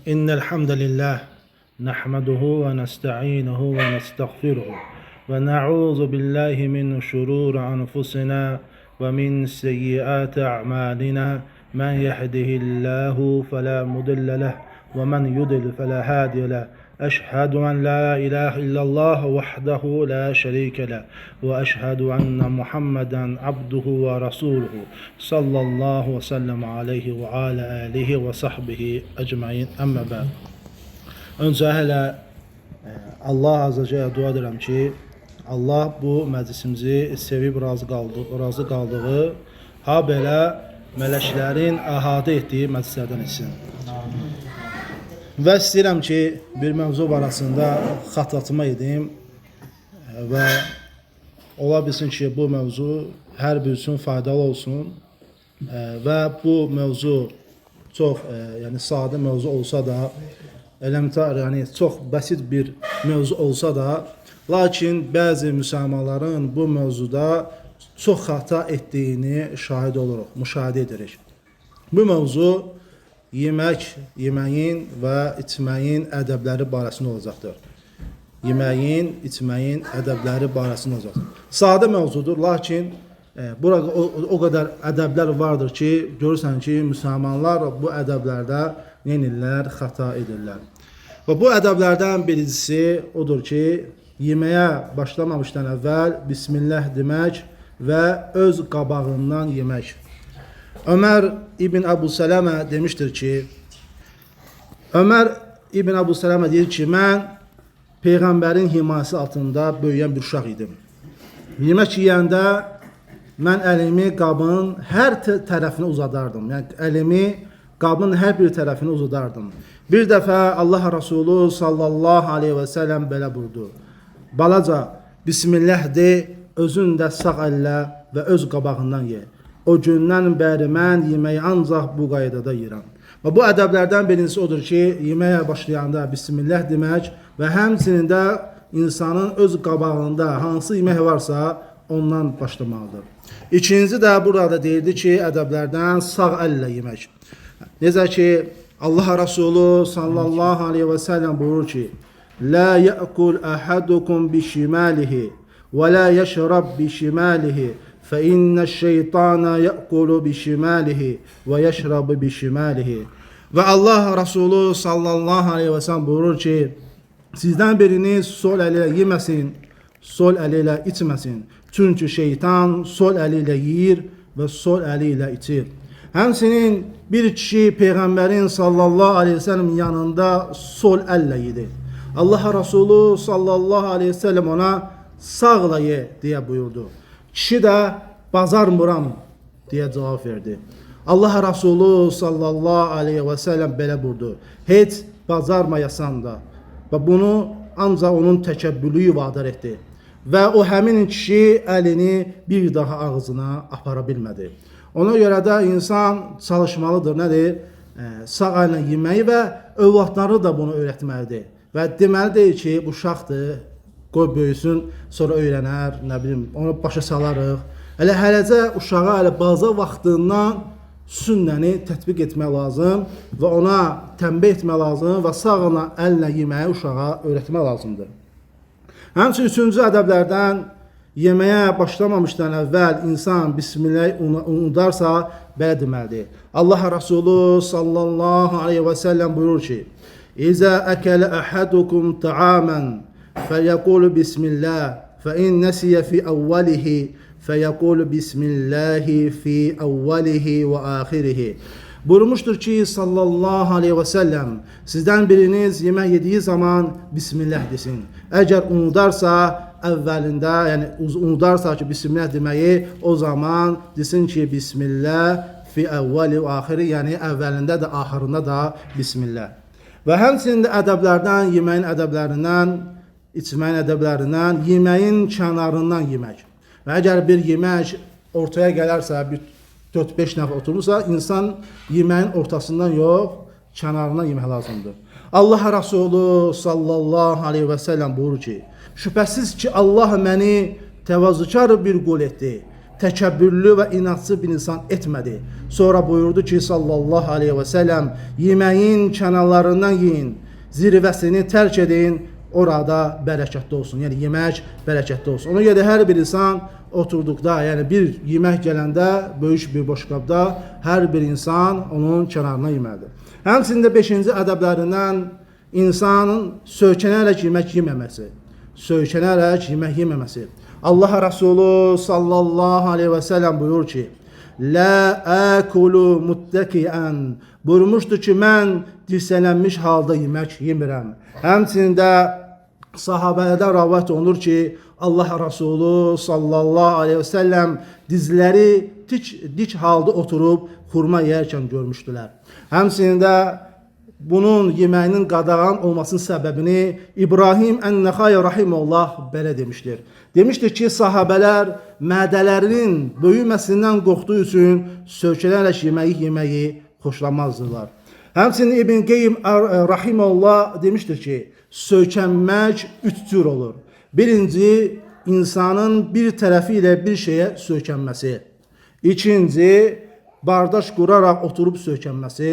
إن الحمد لله نحمده ونستعينه ونستغفره ونعوذ بالله من شرور أنفسنا ومن سيئات أعمالنا من يهده الله فلا مضل له ومن يضلل فلا هادي له أشهد أن لا إله إلا الله وحده لا شريك له وأشهد أن محمدا عبده ورسوله صلى الله وسلم عليه وعلى آله وصحبه أجمعين أما بعد. Öncə hələ Allah Azza və Cəllə dua edirəm ki, Allah bu məclisimizi sevib razı qaldığı, ha belə mələklərin əhatə etdiyi məclislərdən etsin. Və istəyirəm ki, bir mövzu barəsində xatırlatma edim və ola bilsin ki, bu mövzu hər bir üçün faydalı olsun və bu mövzu çox sadə mövzu olsa da, elementar, çox bəsit bir mövzu olsa da, lakin bəzi müsəlmanların bu mövzuda çox xəta etdiyini şahid oluruq, müşahidə edirik. Bu mövzu yeməyin və içməyin ədəbləri barəsində olacaqdır. Yeməyin, içməyin ədəbləri barəsində olacaqdır. Sadə mövzudur, lakin burada o qədər ədəblər vardır ki, görürsən ki, müsəlmanlar bu ədəblərdə yenilər, xəta edirlər. Və bu ədəblərdən birincisi odur ki, yeməyə başlamamışdan əvvəl Bismillah demək və öz qabağından yemək. Ömər İbn Əbu Sələmə demişdir ki, deyir ki, mən Peyğəmbərin himayəsi altında böyüyən bir uşaq idim. Yemək yeyəndə mən əlimi qabın hər tərəfinə uzadardım. Yəni, əlimi qabın hər bir tərəfinə uzadardım. Bir dəfə Allah Rasulü sallallahu aleyhi və səlləm belə buyurdu. Balaca, Bismillah de, özün də sağ əllə və öz qabağından ye. O gündən bəri mən yeməyi ancaq bu qaydada yeyirəm. Və bu ədəblərdən birincisi odur ki, yeməyə başlayanda Bismillah demək və həmçinin də insanın öz qabağında hansı yemək varsa ondan başlamalıdır. İkinci də burada deyildi ki, ədəblərdən sağ əllə yemək. Necə ki, Allah Rasulü sallallahu aleyhi və səlləm buyurur ki, La yəqul əhadukum bi şimalihi və la yəşrab bi şimalihi fə innə şeytana yəqulu bi şimalihi və yəşrabu bi şimalihi. Və Allah Rasulü sallallahu aleyhi və səlləm buyurur ki, sizdən biriniz sol əli ilə yeməsin, sol əli ilə içməsin. Çünki şeytan sol əli ilə yeyir və sol əli ilə içir. Həmçinin bir kişi Peyğəmbərin sallallahu aleyhi və səlləm yanında sol əllə yedi. Allah Rasulü sallallahu aleyhi və səlləm ona sağla ye deyə buyurdu. Kişi də bazarmıram deyə cavab verdi. Allah Rasulü sallallahu aleyhi və səlləm belə buyurdu. Heç bazarmayasan da. Və bunu ancaq onun təkəbbürlüyü vadar etdi. Və o həmin kişi əlini bir daha ağzına apara bilmədi. Ona görə də insan çalışmalıdır, nədir? Sağ əllə yeməyi və övladları da bunu öyrətməlidir. Və deməlidir ki, bu uşaqdır, qoy böyüsün, sonra öyrənər, nə bilim, onu başa salarıq. Hələcə uşağa baza vaxtından sünnəni tətbiq etmək lazım və ona tənbih etmək lazım və sağ əllə yeməyi uşağa öyrətmək lazımdır. Həmçinin üçüncü ədəblərdən yeməyə başlamamışdan əvvəl insan Bismillah unudarsa belə deməlidir. Allah Rasulü sallallahu aleyhi və səlləm buyurur ki, İzə əkələ əhədukum ta'amən fəyəqulu Bismillah fəin nəsiyə fi əvvəlihi fəyəqulu Bismillahi fi əvvəlihi və axirihi. Buyurmuşdur ki, sallallahu aleyhi və səlləm, sizdən biriniz yemək yediyi zaman Bismillah desin. Əgər unudarsa, əvvəlində, yəni unudarsa ki, Bismillah deməyi, o zaman desin ki, Bismillah fi əvvəli və axiri, yəni əvvəlində də, axırında da Bismillah. Və həmçinin də ədəblərdən, yeməyin ədəblərindən, içməyin ədəblərindən, yeməyin kənarından yemək. Və əgər bir yemək ortaya gələrsə, 4-5 nəfər oturursa, insan yeməyin ortasından yox, kənarından yemək lazımdır. Allah Rasulü sallallahu aleyhi və səlləm buyurur ki, şübhəsiz ki, Allah məni təvazükar bir qul etdi. təkəbbürlü və inatçı bir insan etmədi. Sonra buyurdu ki, sallallahu aleyhi və səlləm, yeməyin kənarlarından yiyin, zirvəsini tərk edin, orada bərəkətli olsun. Yəni yemək bərəkətli olsun. Ona görə hər bir insan oturduqda, yəni bir yemək gələndə böyük bir boşqabda hər bir insan onun kənarına yeməlidir. Həmçində 5-ci ədəblərindən insanın söykənərək yemək yeməməsi. Söykənərək yemək yeməməsi. Allah Resulü sallallahu aleyhi və səlləm buyurur ki, La akulu muttəkiən. Buyurmuşdur ki, mən dirsələnmiş halda yemək yemirəm. Həmçində sahabələrdən rəvayət olunur ki, Allah Resulü sallallahu aleyhi və səlləm dizləri dik halda oturub xurma yeyərkən görmüşdülər. Həmçində bunun yeməyinin qadağan olmasının səbəbini İbrahim Ən-Nəxai rahimehullah belə demişdir. Demişdir ki, sahabələr mədələrinin böyüməsindən qorxduğu üçün söykənərək yeməyi xoşlamazdılar. Həmçinin İbn Qeym rahimehullah demişdir ki, söykənmək 3 cür olur. Birinci, insanın bir tərəfi ilə bir şeyə söykənməsi. İkinci, bardaş quraraq oturub söykənməsi.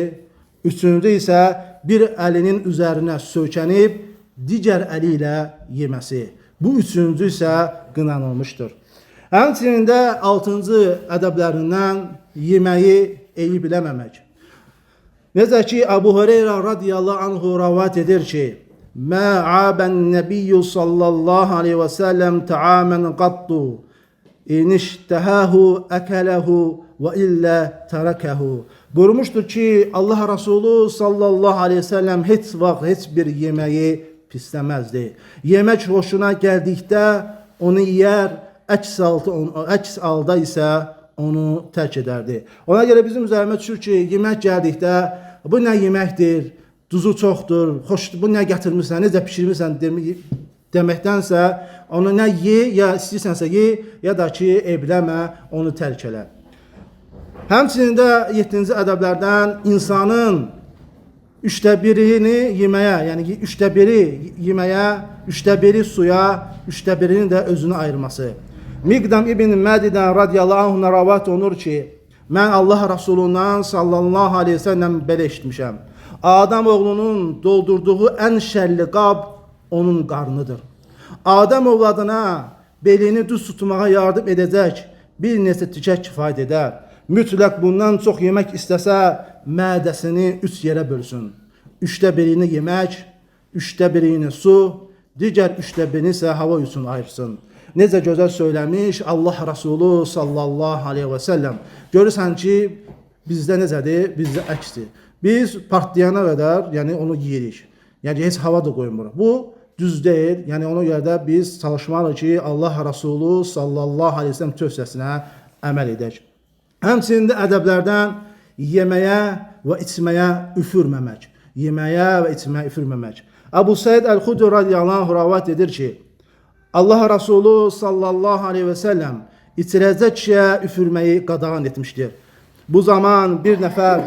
Üçüncü isə bir əlinin üzərinə söykənib, digər əli ilə yeməsi. Bu üçüncü isə qınanılmışdır. Həmçinin də 6-cı ədəblərindən yeməyi eyib eləməmək. Necə ki, Əbu Hüreyrə radiyallahu anhu rəvayət edir ki, Mə abən nəbiyyü sallallahu aleyhi və səlləm təamən qattu, iniştəhəhu əkələhu və illə tərəkəhu. Buyurmuşdur ki, Allah Resulü sallallahu aleyhi və səlləm heç vaxt heç bir yeməyi pisləməzdi. Yemək hoşuna gəldikdə onu yeyər, əks halda isə onu tərk edərdi. Ona görə bizim üzərimə düşür ki, yemək gəldikdə bu nə yeməkdir? Duzu çoxdur, bu nə gətirmirsən, necə pişirmirsən deməkdənsə, onu nə ye, ya istəyirsənsə ye, ya da ki, evləmə, onu tərk elə. Həmçinin də 7-ci ədəblərdən insanın 1/3-ni yeməyə, yəni 1/3 yeməyə, 1/3 suya, 1/3-ni də özünü ayırması. Miqdam İbn Mədidən radiyallahu anhuna rəvayət olunur ki, mən Allah Resulundan sallallahu aleyhi və səlləm belə eşitmişəm. Adam oğlunun doldurduğu ən şərli qab onun qarnıdır. Adam oğladına belini düz tutmağa yardım edəcək bir neçə tikə kifayət edər. Mütləq bundan çox yemək istəsə, mədəsini 3 yerə bölsün. 1/3-ni yemək, 1/3-ni su, digər 1/3-ni isə hava üçün ayırsın. Necə gözəl söyləmiş Allah Resulü sallallahu aleyhi və səlləm. Görürsən ki, bizdə necədir? Bizdə əksdir. Biz partlayana qədər, yəni onu yeyirik. Yəni heç hava da qoymuruq. Bu düz deyil. Yəni ona görə də biz çalışmalıyıq ki, Allah Resulü sallallahu aleyhi və səlləm tövsiyəsinə əməl edək. Həmçinin də ədəblərdən yeməyə və içməyə üfürməmək. Yeməyə və içməyə üfürməmək. Əbu Səid Əl-Xudri radiyallahu anh rəvayət edir ki, Allah Resulü sallallahu aleyhi və səlləm içiləcək kişiyə üfürməyi qadağan etmişdir. Bu zaman bir nəfər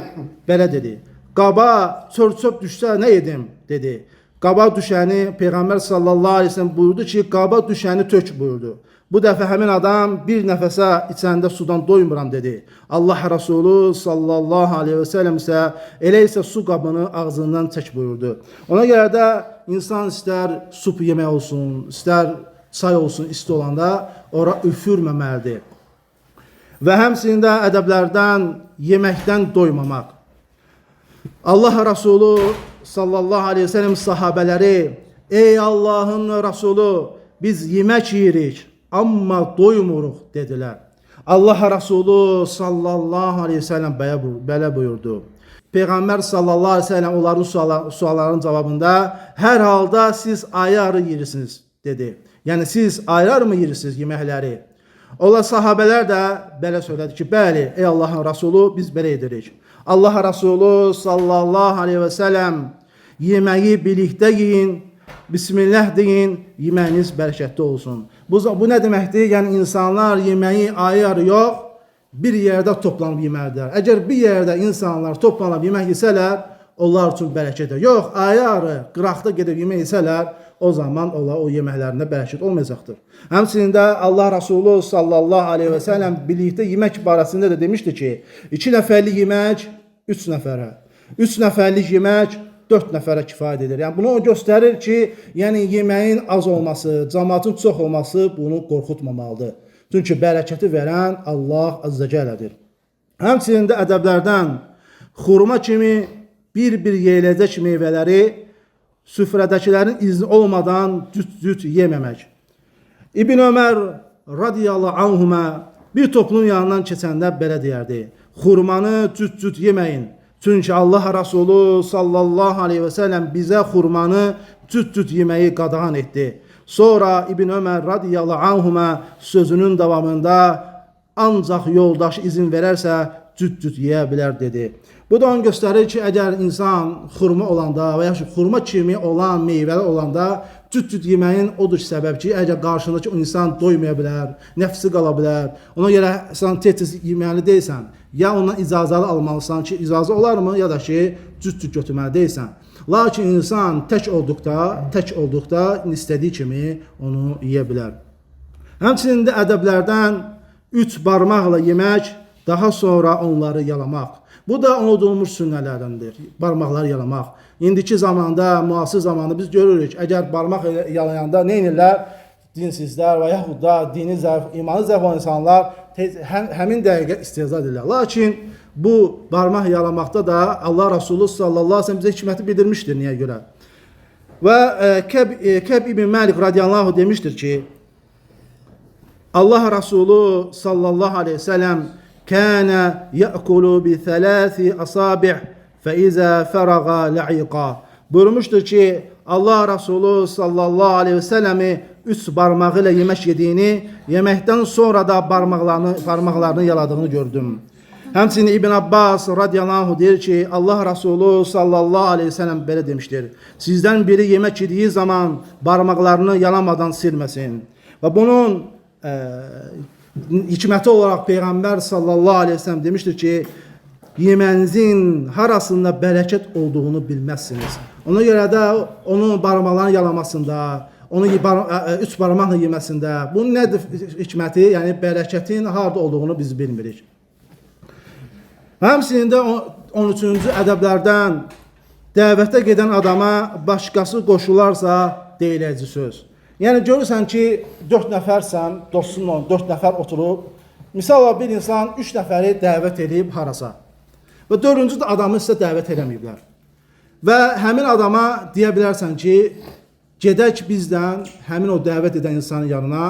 belə dedi, qaba çör-çöp düşsə nə edim, dedi. Qaba düşəni Peyğəmbər sallallahu aleyhi və səlləm buyurdu ki, qaba düşəni tök buyurdu. Bu dəfə həmin adam bir nəfəsə içəndə sudan doymuram dedi. Allah Resulü sallallahu aleyhi və səlləm isə elə isə su qabını ağzından çək buyurdu. Ona görə də insan istər sup yemək olsun, istər çay olsun, isti olanda ora üfürməməlidir. Və həmçinin də ədəblərdən yeməkdən doymamaq. Allah Resulü sallallahu aleyhi ve sellem sahabələri, ey Allahın Resulü, biz yemək yeyirik, amma doymuruq dedilər. Allah Resulü sallallahu aleyhi ve sellem belə buyurdu. Peyğəmbər sallallahu aleyhi ve sellem onların suallarının cavabında, hər halda siz ayrı yeyirsiniz dedi. Yəni siz ayrı mı yeyirsiniz yeməkləri? Ola sahabələr də belə söylədi ki, bəli, ey Allahın Resulü, biz belə edirik. Allah Resulü sallallahu aleyhi və səlləm yeməyi birlikdə yiyin, Bismillah deyin, yeməyiniz bərəkətli olsun. Bu nə deməkdir? Yəni insanlar yeməyi ayrı yox, bir yerdə toplanıb yeməlidirlər. Əgər bir yerdə insanlar toplanıb yemək yesələr, onlar üçün bərəkətdir. Yox, ayrı qıraqda gedib yemək yesələr, o zaman ola o yeməklərində bərəkət olmayacaqdır. Həmçinin də Allah Resulü sallallahu aleyhi və səlləm birlikdə yemək barəsində də demişdi ki, 2 nəfərlik yemək 3 nəfərə, 3 nəfərlik yemək 4 nəfərə kifayət edir. Yəni bunu o göstərir ki, yəni yeməyin az olması, cəmaatın çox olması bunu qorxutmamalıdır. Çünki bərəkəti verən Allah Azza Cəllədir. Həmçinin də ədəblərdən xurma kimi bir-bir yeyiləcək meyvələri süfrədəkilərin izni olmadan cüt-cüt yeməmək. İbn Ömər radiyallahu anhuma bir toplum yanından keçəndə belə deyərdi: xurmanı cüt-cüt yeməyin. Çünki Allah Resulü sallallahu aleyhi və səlləm bizə xurmanı cüt-cüt yeməyi qadağan etdi. Sonra İbn Ömər radiyallahu anhuma sözünün davamında ancaq yoldaşı izin verərsə cüt-cüt yeyə bilər dedi. Bu da onu göstərir ki, əgər insan xurma olanda və ya xurma kimi olan meyvəli olanda cüt-cüt yeməyin odur ki, səbəb ki, əgər qarşındakı o insan doymaya bilər, nəfsi qala bilər, ona görə sən tez-tez yeməli deyilsən, ya ondan icazəli almalısan ki, icazə olarmı, ya da ki, cüt-cüt götürməli deyilsən. Lakin insan tək olduqda istədiyi kimi onu yeyə bilər. Həmçinin də ədəblərdən 3 barmaqla yemək, daha sonra onları yalamaq. Bu da unudulmuş sünnələrdəndir, barmaqları yalamaq. İndiki zamanda, müasir zamanda biz görürük, əgər barmaq yalayanda nə edirlər? Dinsizlər və yaxud da dini zəif, imanı zəif olan insanlar həmin dəqiqə istehza edirlər. Lakin bu barmaq yalamaqda da Allah Resulü sallallahu aleyhi ve sellem bizə hikməti bildirmişdir, niyə görə? Və Kəb ibn Məlik radiyallahu demişdir ki, Allah Resulü sallallahu aleyhi ve sellem kâne ya'kulu bi 3 asabi' fe izâ feraga la'iqa. Buyurmuştur ki, Allah Resulü sallallahu aleyhi ve sellemi 3 barmağı ilə yemək yediyini, yeməkdən sonra da parmaqlarını yaladığını gördüm. Həmçinin İbn Abbas radiyallahu anh deyir ki, Allah Resulü sallallahu aleyhi ve sellem belə demişdir: sizdən biri yemək yediyi zaman barmaqlarını yalamadan silməsin. Və bunun hikməti olaraq Peyğəmbər sallallahu aleyhi ve sellem demişdir ki, yemənizin harasında bərəkət olduğunu bilməzsiniz. Ona görə də onun barmaqlarını yalamasında, onu 3 barmaqla yeməsində, bunun nədir hikməti? Yəni bərəkətin harada olduğunu biz bilmirik. Həmçinin də 13-cü ədəblərdən dəvətə gedən adama başqası qoşularsa deyiləci söz. Yəni görürsən ki, 4 nəfərsən, dostunla 4 nəfər oturub, misal bir insan 3 nəfəri dəvət edib harasa və 4-cü də adamı sizə dəvət edəməyiblər. Və həmin adama deyə bilərsən ki, gedək bizdən həmin o dəvət edən insanın yanına,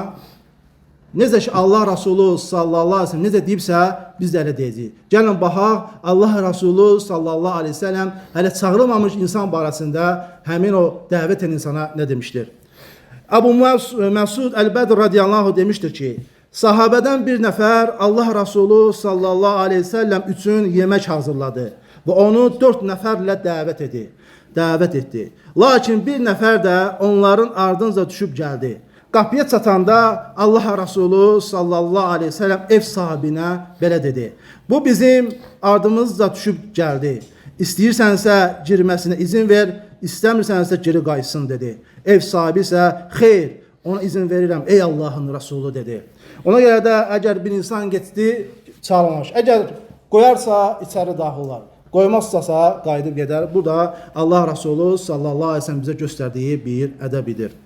necə ki Allah Resulü sallallahu aleyhi ve sellem necə deyibsə, biz də elə deyəcəyik. Gəlin baxaq, Allah Resulü sallallahu aleyhi ve sellem hələ çağırılmamış insan barəsində həmin o dəvət edən insana nə demişdir? Əbu Məsud Əl-Bədr radiyallahu anh demişdir ki, sahabədən bir nəfər Allah Resulü sallallahu aleyhi ve sellem üçün yemək hazırladı və onu 4 nəfərlə dəvət etdi. Lakin bir nəfər də onların ardınca düşüb gəldi. Qapıya çatanda Allah Resulü sallallahu aleyhi ve sellem ev sahibinə belə dedi: bu bizim ardımızca düşüb gəldi. İstəyirsənsə girməsinə izin ver, istəmirsənsə geri qayıtsın dedi. Ev sahibi isə xeyr, ona izin verirəm ey Allahın Resulü dedi. Ona görə də əgər bir insan getdi, çağırılmış. Əgər qoyarsa içəri daxil olar, qoymazsa qayıdıb gedər. Bu da Allah Resulü sallallahu aleyhi ve sellem bizə göstərdiyi bir ədəbidir.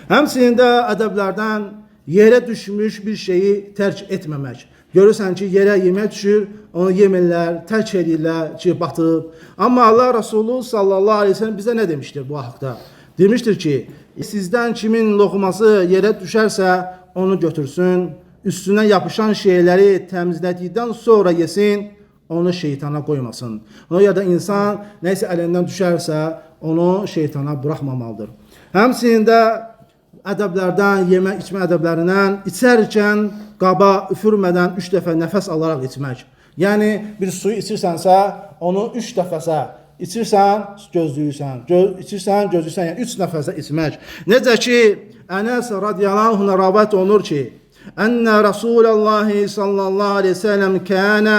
Həmçinin də ədəblərdən yerə düşmüş bir şeyi tərk etməmək. Görürsən ki, yerə yemək düşür, onu yemirlər, tərk edirlər ki, batıb. Amma Allah Resulü sallallahu aleyhi ve sellem bizə nə demişdir bu haqda? Demişdir ki, sizdən kimin loğması yerə düşərsə, onu götürsün, üstünə yapışan şeyləri təmizlədikdən sonra yesin, onu şeytana qoymasın. Ona görə də insan nəysə əlindən düşərsə, onu şeytana buraxmamalıdır. Həmçinin də ədəblərdən, yemək içmə ədəblərindən içərkən qaba üfürmədən 3 dəfə nəfəs alaraq içmək. Yəni bir suyu içirsənsə, onu 3 dəfəsə içirsən, gözləyirsən, yəni 3 nəfəsə içmək. Necə ki, Ənəs radiyallahu anh rəvayət olunur ki, Ənə Rasulullahi sallallahu aleyhi ve sellem kənə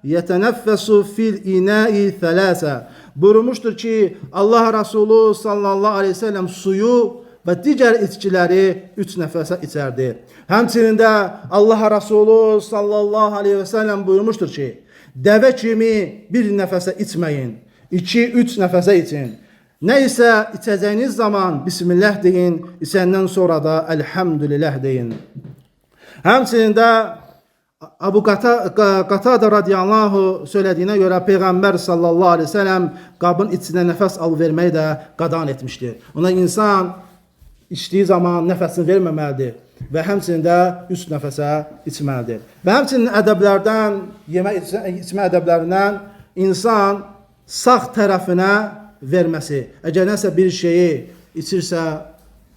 yetənəffəsu fil inəyi thələsə. buyurmuşdur ki, Allah Resulü sallallahu aleyhi ve sellem suyu və digər içkiləri 3 nəfəsə içərdi. Həmçinin də Allah Resulü sallallahu aleyhi ve sellem buyurmuşdur ki, dəvə kimi bir nəfəsə içməyin, 2-3 nəfəsə için. Nə isə içəcəyiniz zaman Bismillah deyin, içəndən sonra da Elhamdülillah deyin. Həmçinin də Abu Qatada radiyallahu söylədiyinə görə Peyğəmbər sallallahu aleyhi ve sellem qabın içinə nəfəs alıverməyi də qadağan etmişdir. Ona insan içdiyi zaman nəfəsini verməməlidir və həmçinin də 3 nəfəsə içməlidir. Və həmçinin ədəblərdən, içmə ədəblərindən insan sağ tərəfinə verməsi. Əgər nəsə bir şeyi içirsə,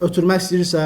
ötürmək istəyirsə,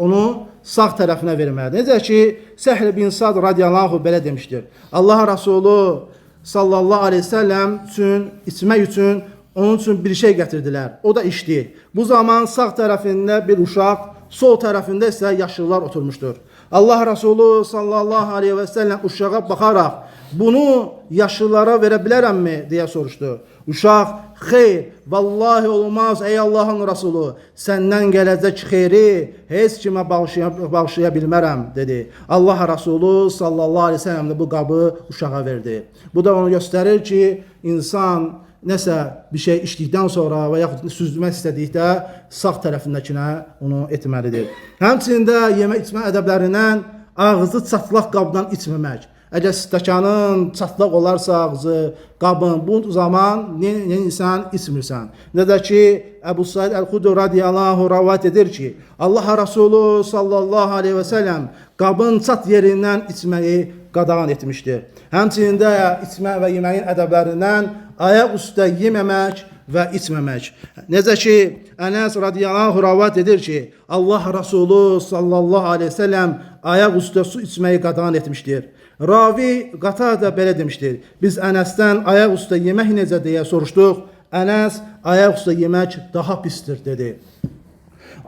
onu sağ tərəfinə verməlidir. Necə ki, Səhl bin Sad radiyallahu belə demişdir. Allah Resulü sallallahu aleyhi ve sellem üçün, içmək üçün onun üçün bir şey gətirdilər. O da içdi. Bu zaman sağ tərəfində bir uşaq, sol tərəfində isə yaşlılar oturmuşdur. Allah Resulü sallallahu aleyhi ve sellem uşağa baxaraq, bunu yaşlılara verə bilərəmmi deyə soruşdu. Uşaq, xeyr, vallahi olmaz ey Allahın Resulü, səndən gələcək xeyri heç kimə bağışlaya bilmərəm dedi. Allah Resulü sallallahu aleyhi ve sellem də bu qabı uşağa verdi. Bu da onu göstərir ki, insan nəsə bir şey içdikdən sonra və yaxud süzmək istədikdə sağ tərəfindəkinə onu etməlidir. Həmçinin də yemək içmə ədəblərindən ağzı çatlaq qabdan içməmək. Əgər stəkanın çatlaq olarsa ağzı, qabın, bu zaman insan içmirsən. Nədə ki, Əbu Said Əl-Xudri radiyallahu rəvayət edir ki, Allah Resulü sallallahu aleyhi ve sellem qabın çat yerindən içməyi qadağan etmişdir. Həmçinin də içmə və yeməyin ədəblərindən ayaq üstə yeməmək və içməmək. Necə ki, Ənəs radiyallahu rəvayət edir ki, Allah Resulü sallallahu aleyhi ve sellem ayaq üstə su içməyi qadağan etmişdir. Ravi Qatada belə demişdir. Biz Ənəsdən ayaq üstə yemək necə deyə soruşduq. Ənəs ayaq üstə yemək daha pisdir dedi.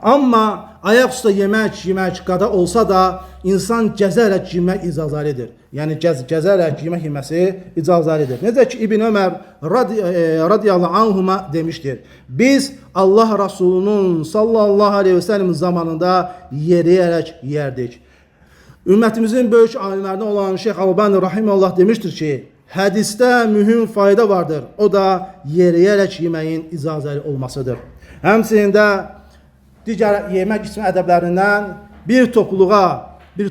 Amma ayaq üstə yemək qada olsa da insan gəzərək yemək icazəlidir. Yəni gəzərək yemək yeməsi icazəlidir. Necə ki İbn Ömər radiyallahu anhuma demişdir. Biz Allah Resulünün sallallahu aleyhi ve sellem zamanında yeriyərək yerdik. Ümmətimizin böyük alimlərindən olan Şeyx Albani rahimehullah demişdir ki, hədisdə mühüm fayda vardır. O da yeriyərək yeməyin icazəli olmasıdır. Həmçinin də digər yemək içmə ədəblərindən bir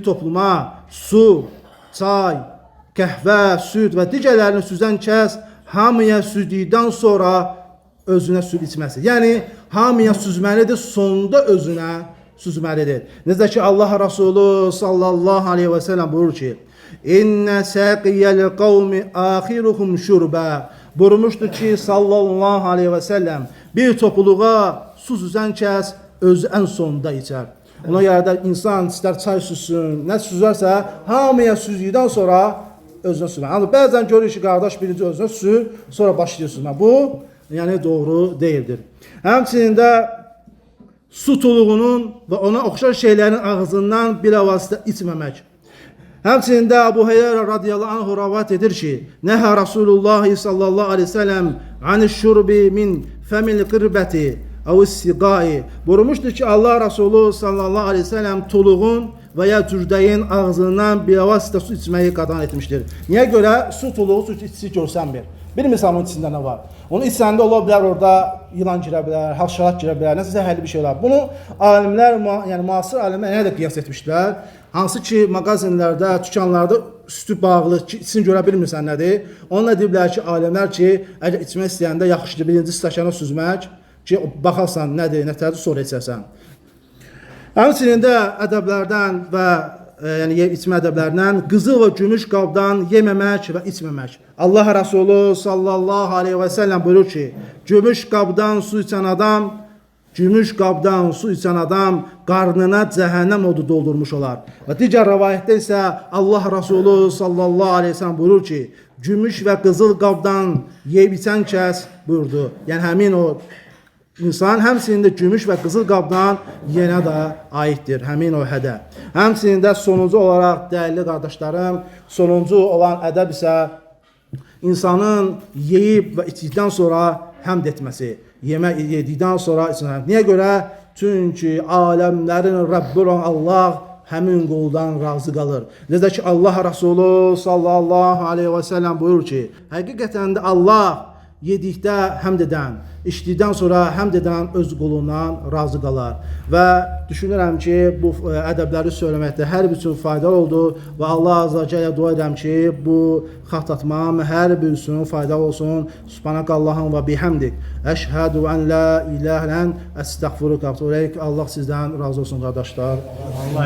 topluma su, çay, qəhvə, süd və digərlərini süzən kəs hamıya süzdükdən sonra özünə süd içməsi. Yəni, hamıya süzməlidir, sonunda özünə süzməlidir. Necə ki, Allah Resulü sallallahu aleyhi ve sellem buyurur ki, İnnə səqiyyəl qavmi axiruhum şurbə. Buyurmuşdur ki, sallallahu aleyhi ve sellem bir topluluğa su süzən kəs özü ən sonunda içər. Ona görə də insan istər çay süzsün, nə süzərsə, hamıya süzdükdən sonra özünə süzmək. Yəni, bəzən görür ki, qardaş birinci özünə süzür, sonra başlayır süzmək. Bu, yəni doğru deyildir. Həmçinin də su tuluğunun və ona oxşar şeylərin ağzından bilavasitə içməmək. Həmçinin də Əbu Hüreyrə radiyallahu anhu rəvayət edir ki, Nəhə Rasulullah sallallahu aleyhi ve sellem anişşurbi min fəmil qirbəti əv-siqai. Buyurmuşdur ki, Allah Resulü sallallahu aleyhi ve sellem tuluğun və ya cürdəyin ağzından bilavasitə su içməyi qadağan etmişdir. Niyə görə? Su tuluğu su içisi görsənmir. Bilmirsən onun içində nə var. Onun içəndə ola bilər, orada yılan girə bilər, haşerat girə bilər, nəsə zəhərli bir şey olar. Bunu alimlər, yəni müasir alimlər nə də qiyas etmişlər. Hansı ki, mağazinlərdə, dükanlarda üstü bağlı, içini görə bilmirsən nədir. Onunla deyiblər ki, alimlər ki, əgər içmək istəyəndə yaxşıdır, birinci stəkana süzmək ki, baxarsan nədir, nətərdir, sonra içərsən. Həmçinin də ədəblərdən və yəni içmə ədəblərindən qızıl və gümüş qabdan yeməmək və içməmək. Allah Resulü sallallahu aleyhi ve sellem buyurur ki, gümüş qabdan su içən adam qarnına cəhənnəm odu doldurmuş olar. Və digər rəvayətdə isə Allah Resulü sallallahu aleyhi ve sellem buyurur ki, gümüş və qızıl qabdan yeyib içən kəs buyurdu. Yəni həmin o İnsan həmçinin də gümüş və qızıl qabdan yenə də aiddir, həmin o hədə. Həmçinin də sonuncu olaraq, dəyərli qardaşlarım, sonuncu olan ədəb isə insanın yeyib və içdikdən sonra həmd etməsi. Yemək yedikdən sonra içməsi. Niyə görə? Çünki aləmlərin Rəbbi olan Allah həmin quldan razı qalır. Necə ki Allah Rəsulü sallallahu aleyhi və səlləm buyurur ki, həqiqətən də Allah yedikdə həmd edən, içdikdən sonra həmd edən öz qulundan razı qalar. Və düşünürəm ki, bu ədəbləri söyləməkdə hər bir üçün faydalı oldu və Allah azza və cəllə dua edirəm ki, bu xattatmam hər bir üçün faydalı olsun. Subhanakallahum və bihamdik. Əşhədu ən la ilahə ilən əstəğfiruka və etûbu ileyk. Allah sizdən razı olsun qardaşlar. Allah